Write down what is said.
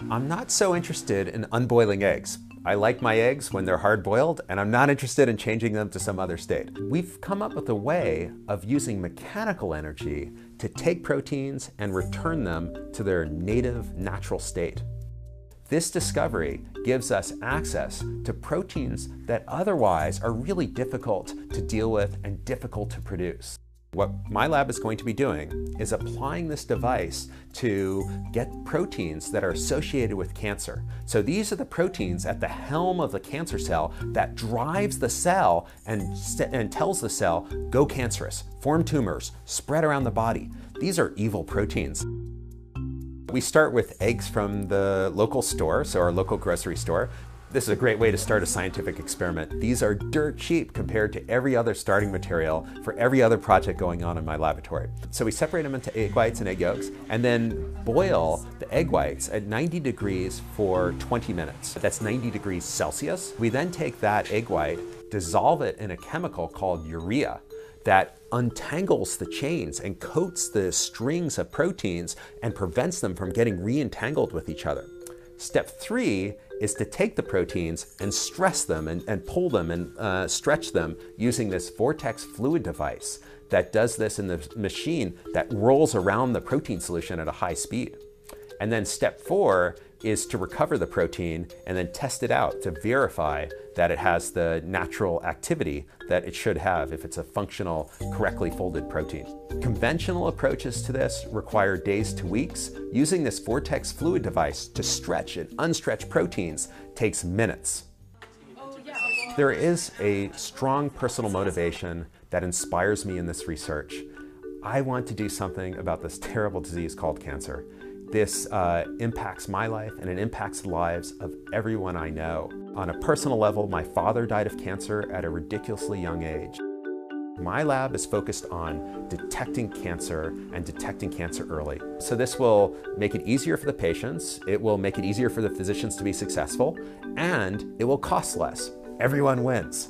I'm not so interested in unboiling eggs. I like my eggs when they're hard boiled, and I'm not interested in changing them to some other state. We've come up with a way of using mechanical energy to take proteins and return them to their native, natural state. This discovery gives us access to proteins that otherwise are really difficult to deal with and difficult to produce. What my lab is going to be doing is applying this device to get proteins that are associated with cancer. So these are the proteins at the helm of the cancer cell that drives the cell and tells the cell, go cancerous, form tumors, spread around the body. These are evil proteins. We start with eggs from the local store, so our local grocery store. This is a great way to start a scientific experiment. These are dirt cheap compared to every other starting material for every other project going on in my laboratory. So we separate them into egg whites and egg yolks, and then boil the egg whites at 90 degrees for 20 minutes. That's 90 degrees Celsius. We then take that egg white, dissolve it in a chemical called urea that untangles the chains and coats the strings of proteins and prevents them from getting re-entangled with each other. Step 3 is to take the proteins and stress them and pull them and stretch them using this vortex fluid device that does this in the machine that rolls around the protein solution at a high speed. And then step 4 is to recover the protein and then test it out to verify that it has the natural activity that it should have if it's a functional, correctly folded protein. Conventional approaches to this require days to weeks. Using this vortex fluid device to stretch and unstretch proteins takes minutes. There is a strong personal motivation that inspires me in this research. I want to do something about this terrible disease called cancer. This impacts my life and it impacts the lives of everyone I know. On a personal level, my father died of cancer at a ridiculously young age. My lab is focused on detecting cancer and detecting cancer early. So this will make it easier for the patients, it will make it easier for the physicians to be successful, and it will cost less. Everyone wins.